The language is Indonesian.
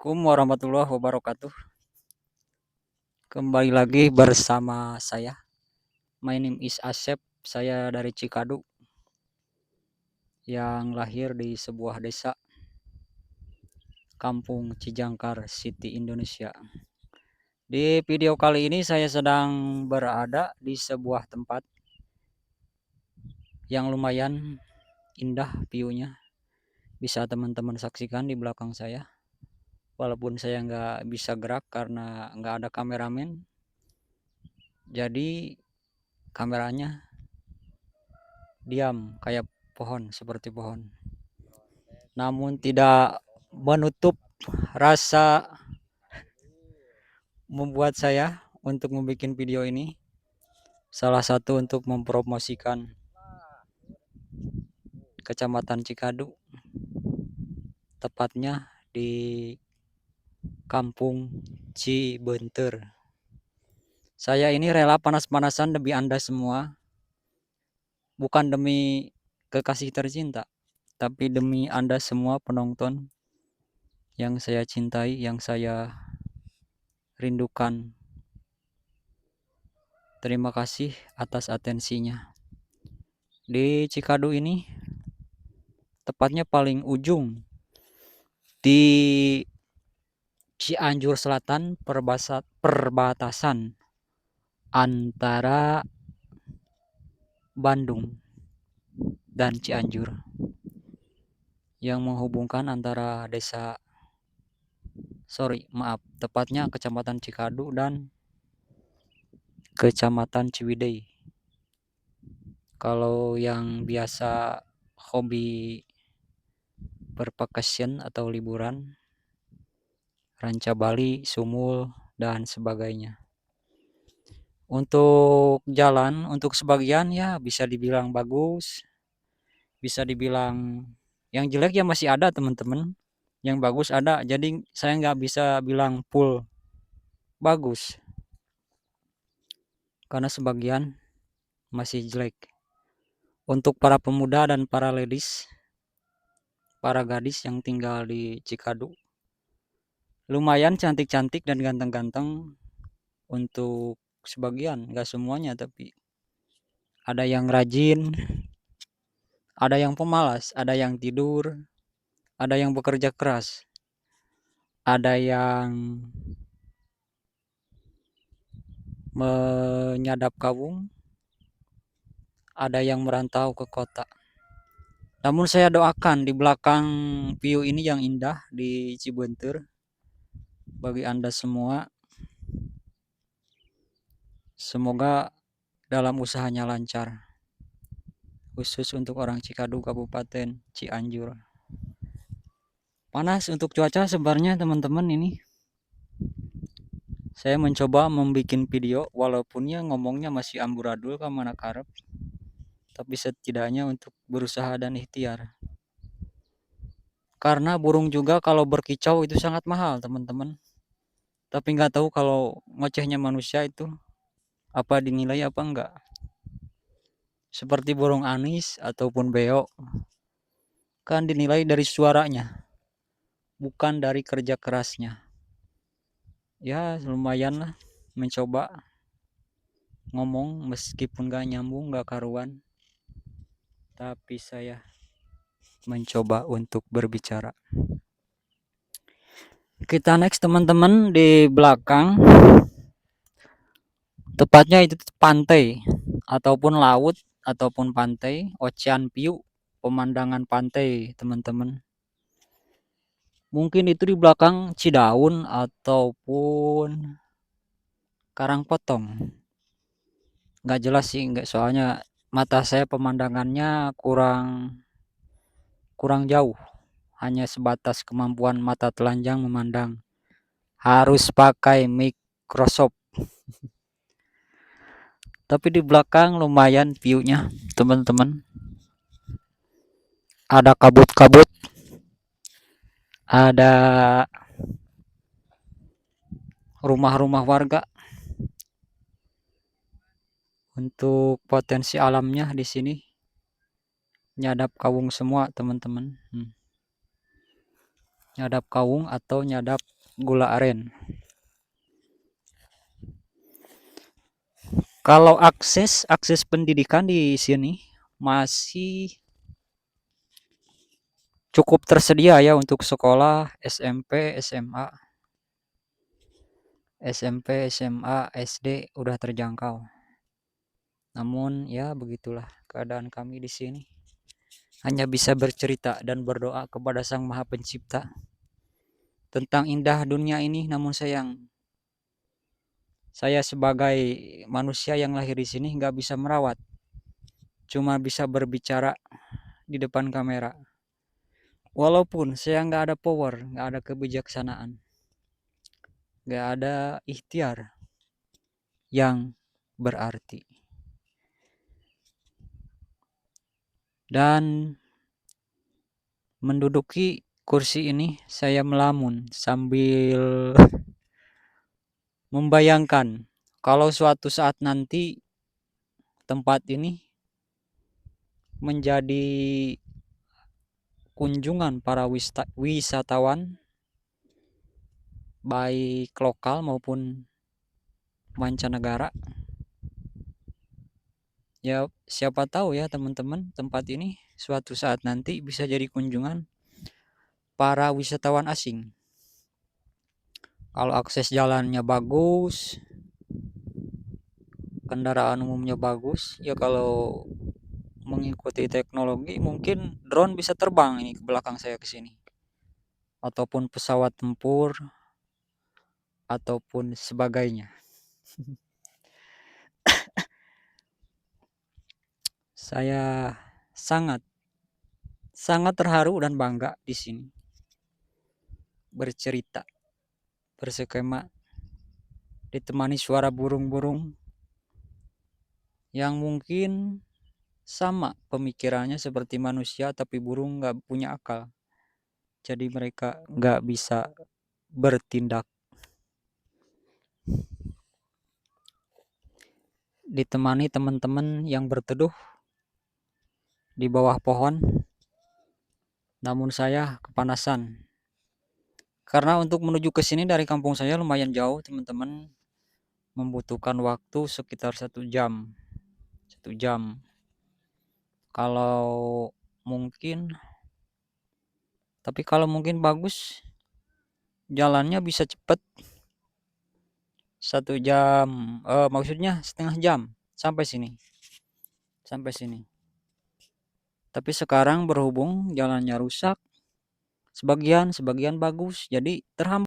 Assalamualaikum warahmatullahi wabarakatuh. Kembali lagi bersama saya. My name is Asep. Saya dari Cikadu yang lahir di sebuah desa Kampung Cijangkar City, Indonesia. Di video kali ini saya sedang berada di sebuah tempat yang lumayan indah view-nya. Bisa teman-teman saksikan di belakang saya. Walaupun saya nggak bisa gerak karena nggak ada kameramen. Jadi kameranya diam kayak pohon, seperti pohon. Namun tidak menutup rasa membuat saya untuk membuat video ini. Salah satu untuk mempromosikan Kecamatan Cikadu, tepatnya di Kampung Cibenter. Saya ini rela panas-panasan demi Anda semua, bukan demi kekasih tercinta, tapi demi Anda semua penonton yang saya cintai, yang saya rindukan. Terima kasih atas atensinya. Di Cikadu ini, tepatnya paling ujung di Cianjur Selatan, perbatasan antara Bandung dan Cianjur, yang menghubungkan antara tepatnya Kecamatan Cikadu dan Kecamatan Ciwidey. Kalau yang biasa hobi bervacation atau liburan, Ranca Bali, Sumul, dan sebagainya. Untuk jalan, untuk sebagian ya bisa dibilang bagus, bisa dibilang yang jelek ya masih ada teman-teman, yang bagus ada. Jadi saya nggak bisa bilang full bagus, karena sebagian masih jelek. Untuk para pemuda dan para ladies, para gadis yang tinggal di Cikadu, lumayan cantik-cantik dan ganteng-ganteng untuk sebagian, nggak semuanya, tapi ada yang rajin, ada yang pemalas, ada yang tidur, ada yang bekerja keras, ada yang menyadap kawung, ada yang merantau ke kota. Namun saya doakan di belakang view ini yang indah di Cibenter, bagi Anda semua, semoga dalam usahanya lancar. Khusus untuk orang Cikadu, Kabupaten Cianjur. Panas untuk cuaca sebenarnya teman-teman ini. Saya mencoba membuat video walaupun ya ngomongnya masih amburadul ke mana karep. Tapi setidaknya untuk berusaha dan ikhtiar. Karena burung juga kalau berkicau itu sangat mahal teman-teman. Tapi nggak tahu kalau ngocehnya manusia itu apa dinilai apa enggak. Seperti burung anis ataupun beo, kan dinilai dari suaranya, bukan dari kerja kerasnya. Ya lumayan lah mencoba ngomong meskipun gak nyambung, gak karuan, tapi saya mencoba untuk berbicara. Kita next teman-teman, di belakang tepatnya itu pantai ataupun laut ataupun pantai, ocean view, pemandangan pantai teman-teman. Mungkin itu di belakang Cidaun ataupun Karangpotong. Nggak jelas sih, nggak, soalnya mata saya pemandangannya kurang jauh. Hanya sebatas kemampuan mata telanjang memandang. Harus pakai Microsoft. Tapi di belakang lumayan view-nya, teman-teman. Ada kabut-kabut. Ada rumah-rumah warga. Untuk potensi alamnya di sini nyadap kawung semua, teman-teman. nyadap kawung atau nyadap gula aren. Kalau akses pendidikan di sini masih cukup tersedia ya untuk sekolah SMP, SMA, SD udah terjangkau. Namun ya begitulah keadaan kami di sini. Hanya bisa bercerita dan berdoa kepada Sang Maha Pencipta tentang indah dunia ini. Namun sayang, saya sebagai manusia yang lahir di sini nggak bisa merawat, cuma bisa berbicara di depan kamera. Walaupun saya nggak ada power, nggak ada kebijaksanaan, nggak ada ikhtiar yang berarti. Dan menduduki kursi ini saya melamun sambil membayangkan kalau suatu saat nanti tempat ini menjadi kunjungan para wisatawan baik lokal maupun mancanegara. Ya siapa tahu ya teman-teman, tempat ini suatu saat nanti bisa jadi kunjungan para wisatawan asing. Kalau akses jalannya bagus, kendaraan umumnya bagus, ya kalau mengikuti teknologi mungkin drone bisa terbang ini ke belakang saya ke sini. Ataupun pesawat tempur ataupun sebagainya. Saya sangat terharu dan bangga di sini bercerita, berskema, ditemani suara burung-burung yang mungkin sama pemikirannya seperti manusia, tapi burung nggak punya akal. Jadi mereka nggak bisa bertindak. Ditemani teman-teman yang berteduh di bawah pohon, namun saya kepanasan. Karena untuk menuju ke sini dari kampung saya lumayan jauh teman-teman, membutuhkan waktu sekitar 1 jam. 1 jam. Kalau mungkin, tapi kalau mungkin bagus, jalannya bisa cepet 1 jam, maksudnya setengah jam sampai sini. Tapi sekarang berhubung jalannya rusak, sebagian bagus, jadi terhambat.